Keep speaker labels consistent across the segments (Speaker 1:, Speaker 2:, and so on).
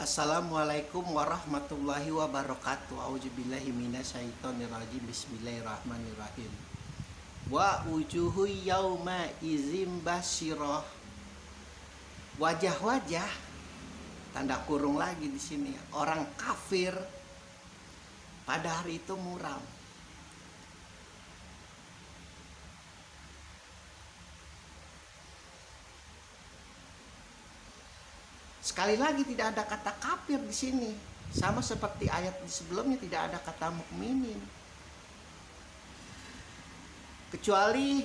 Speaker 1: Assalamualaikum warahmatullahi wabarakatuh. Auzubillahi minasyaitonirrajim. Bismillahirrahmanirrahim. Wa wujuhu yauma izim basyirah. Wajah-wajah tanda kurung lagi di sini. Orang kafir pada hari itu muram. Sekali lagi tidak ada kata kafir di sini, sama seperti ayat di sebelumnya tidak ada kata mukminin. Kecuali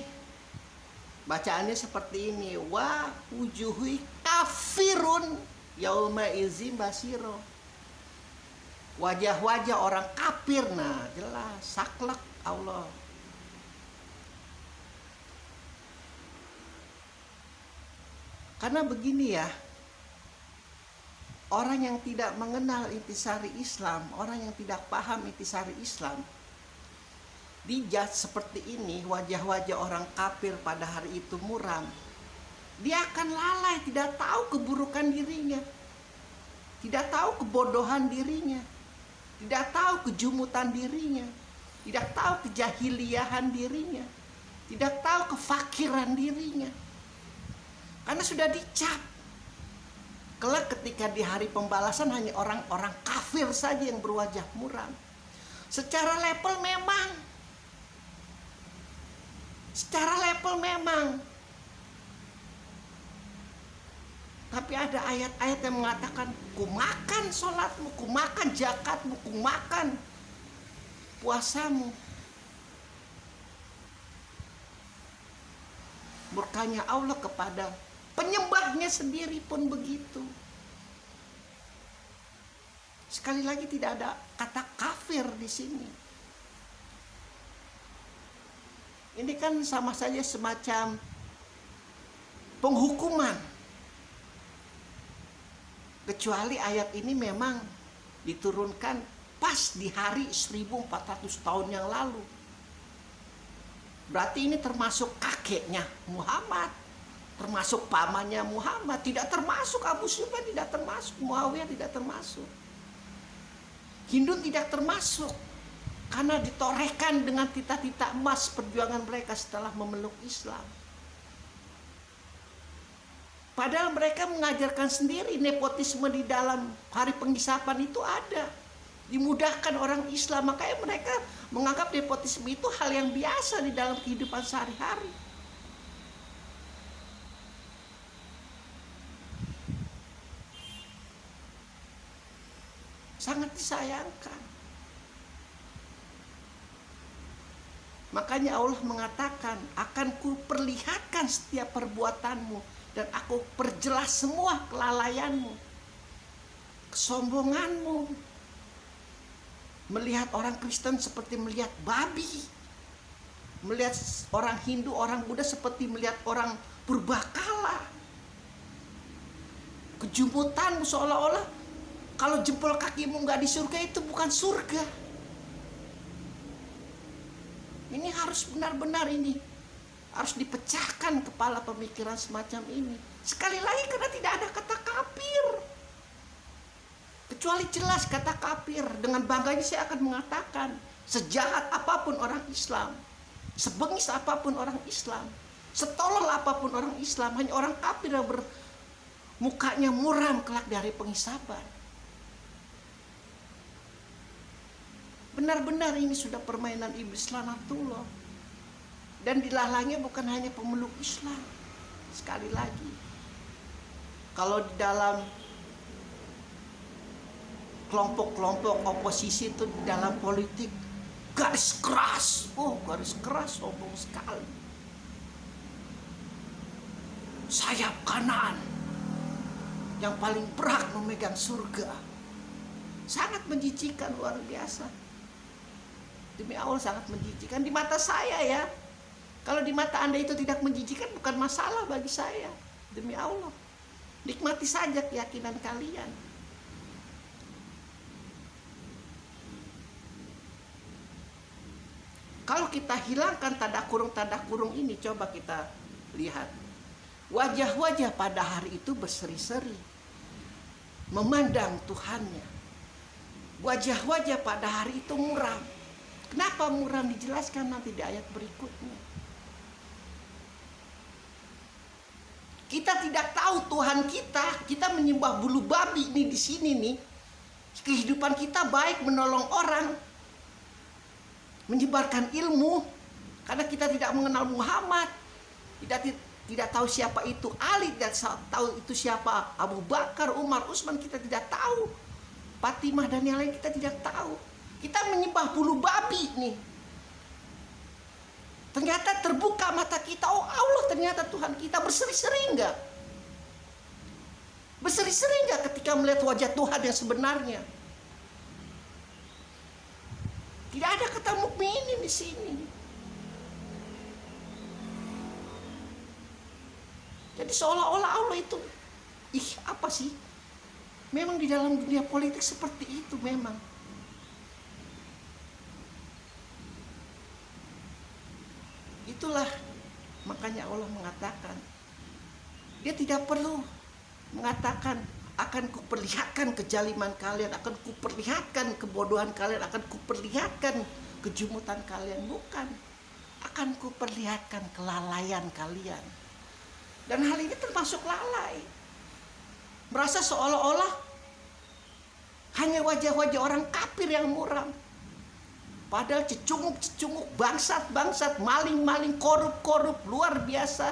Speaker 1: bacaannya seperti ini, wa wujuhi kafirun yauma izin basiro. Wajah-wajah orang kafir, nah jelas saklek Allah. Karena begini ya, orang yang tidak mengenal intisari Islam, orang yang tidak paham intisari Islam, dijudge seperti ini, wajah-wajah orang kafir pada hari itu muram, dia akan lalai, tidak tahu keburukan dirinya, tidak tahu kebodohan dirinya, tidak tahu kejumutan dirinya, tidak tahu kejahiliahan dirinya, tidak tahu kefakiran dirinya, karena sudah dicap. Kelak ketika di hari pembalasan hanya orang-orang kafir saja yang berwajah muram. Secara level memang. Tapi ada ayat-ayat yang mengatakan, ku makan sholatmu, ku makan zakatmu, ku makan puasamu. Murkanya Allah kepada penyembahnya sendiri pun begitu. Sekali lagi tidak ada kata kafir di sini. Ini kan sama saja semacam penghukuman. Kecuali ayat ini memang diturunkan pas di hari 1400 tahun yang lalu. Berarti ini termasuk kakeknya Muhammad, termasuk pamannya Muhammad, tidak termasuk Abu Sufyan, tidak termasuk Muawiyah, tidak termasuk Hindun, tidak termasuk, karena ditorehkan dengan tita-tita emas perjuangan mereka setelah memeluk Islam. Padahal mereka mengajarkan sendiri nepotisme di dalam hari penghisapan itu ada, dimudahkan orang Islam, makanya mereka menganggap nepotisme itu hal yang biasa di dalam kehidupan sehari-hari. Sangat disayangkan. Makanya Allah mengatakan, akan kuperlihatkan setiap perbuatanmu dan aku perjelas semua kelalaianmu, kesombonganmu. Melihat orang Kristen seperti melihat babi, melihat orang Hindu, orang Buddha seperti melihat orang purbakala. Kejumutanmu seolah-olah kalau jempol kakimu nggak di surga itu bukan surga. Ini harus benar-benar harus dipecahkan kepala pemikiran semacam ini. Sekali lagi karena tidak ada kata kafir. Kecuali jelas kata kafir, dengan bangganya saya akan mengatakan, sejahat apapun orang Islam, sebengis apapun orang Islam, setolol apapun orang Islam, hanya orang kafir yang mukanya muram kelak dari penghisaban. Benar-benar ini sudah permainan iblis laknatullah. Dan dilalahnya bukan hanya pemeluk Islam. Sekali lagi, kalau di dalam kelompok-kelompok oposisi itu di dalam politik, garis keras, sombong sekali. Sayap kanan yang paling berat memegang surga. Sangat menjijikan, luar biasa. Demi Allah sangat menjijikan di mata saya ya. Kalau di mata Anda itu tidak menjijikan, bukan masalah bagi saya. Demi Allah, nikmati saja keyakinan kalian. Kalau kita hilangkan tanda kurung ini, coba kita lihat. Wajah-wajah pada hari itu berseri-seri. memandang Tuhannya. Wajah-wajah pada hari itu muram. Kenapa muram dijelaskan nanti di ayat berikutnya. Kita tidak tahu Tuhan kita menyembah bulu babi nih di sini nih. Kehidupan kita baik menolong orang, menyebarkan ilmu, karena kita tidak mengenal Muhammad, tidak tahu siapa itu Ali, tidak tahu itu siapa Abu Bakar, Umar, Utsman, kita tidak tahu. Fatimah dan yang lain kita tidak tahu. Kita menyembah bulu babi nih. Ternyata terbuka mata kita, oh Allah ternyata Tuhan kita. Berseri-seri enggak? Berseri-seri enggak ketika melihat wajah Tuhan yang sebenarnya? Tidak ada kata mukminin di sini. Jadi seolah-olah Allah itu, apa sih? Memang di dalam dunia politik seperti itu memang. Itulah makanya Allah mengatakan, dia tidak perlu mengatakan akan kuperlihatkan kejaliman kalian, akan kuperlihatkan kebodohan kalian, akan kuperlihatkan kejumutan kalian. Bukan, akan kuperlihatkan kelalaian kalian. Dan hal ini termasuk lalai. Merasa seolah-olah hanya wajah-wajah orang kafir yang muram. Padahal cecunguk-cecunguk, bangsat-bangsat, maling-maling, korup-korup, luar biasa.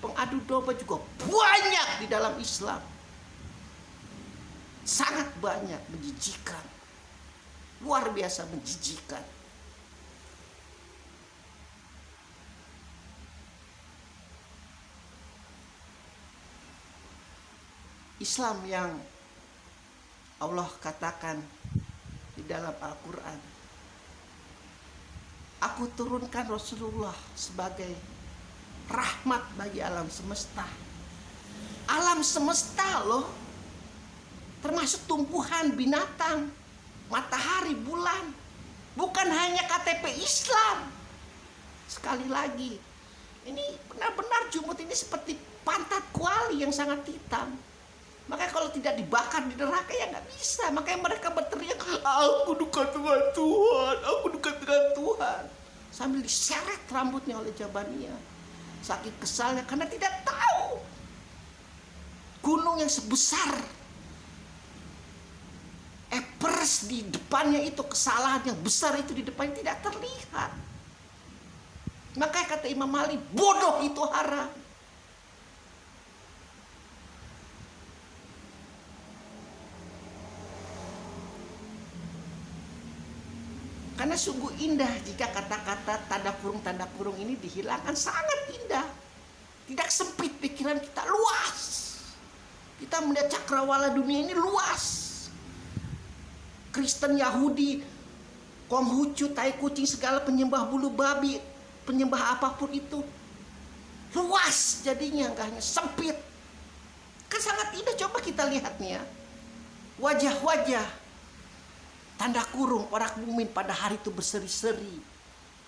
Speaker 1: Pengadu domba juga banyak di dalam Islam. Sangat banyak, menjijikan. Luar biasa menjijikan. Islam yang Allah katakan di dalam Al-Quran, aku turunkan Rasulullah sebagai rahmat bagi alam semesta. Alam semesta loh, termasuk tumbuhan, binatang, matahari, bulan. Bukan hanya KTP Islam. Sekali lagi, ini benar-benar jumut ini seperti pantat kuali yang sangat hitam. Makanya kalau tidak dibakar di neraka ya nggak bisa. Makanya mereka berteriak, aku dekat dengan Tuhan, aku dekat dengan Tuhan. Sambil diseret rambutnya oleh Jabaniyah. Saking kesalnya karena tidak tahu gunung yang sebesar Everest di depannya itu, kesalahan yang besar itu di depannya tidak terlihat. Makanya kata Imam Malik, bodoh itu haram. Karena sungguh indah jika kata-kata tanda kurung ini dihilangkan. Sangat indah. Tidak sempit pikiran kita, luas. Kita melihat cakrawala dunia ini luas. Kristen, Yahudi, Konghucu, tai kucing, segala penyembah bulu babi, penyembah apapun itu, luas jadinya, gak hanya sempit. Kan sangat indah. Coba kita lihat nih ya, wajah-wajah tanda kurung orang mukmin pada hari itu berseri-seri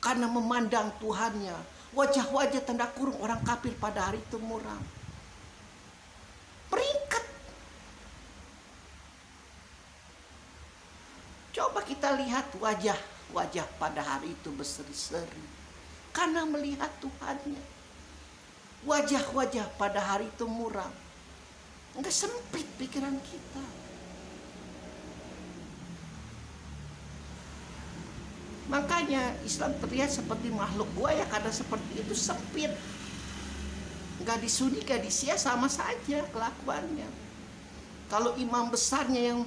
Speaker 1: karena memandang Tuhannya. Wajah-wajah tanda kurung orang kafir pada hari itu muram, meringkat. Coba kita lihat wajah-wajah pada hari itu berseri-seri karena melihat Tuhannya. Wajah-wajah pada hari itu muram, enggak sempit pikiran kita. Makanya Islam terlihat seperti makhluk buaya karena seperti itu, sempit. Gadis Sunni, gadis Syiah sama saja kelakuannya. Kalau imam besarnya yang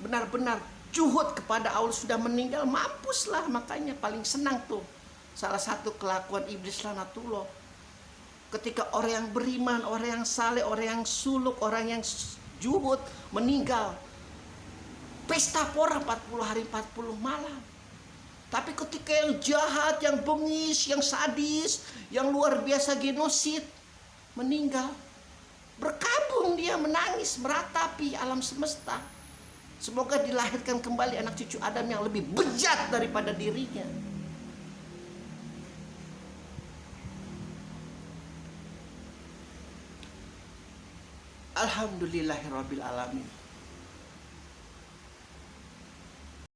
Speaker 1: benar-benar juhud kepada Allah sudah meninggal, mampuslah. Makanya paling senang tuh salah satu kelakuan iblis laknatullah. Ketika orang yang beriman, orang yang saleh, orang yang suluk, orang yang juhud meninggal, pesta pora 40 hari 40 malam. Tapi ketika yang jahat, yang bengis, yang sadis, yang luar biasa genosid meninggal, berkabung dia menangis, meratapi alam semesta. Semoga dilahirkan kembali anak cucu Adam yang lebih bejat daripada dirinya. Alhamdulillahirabbil alamin.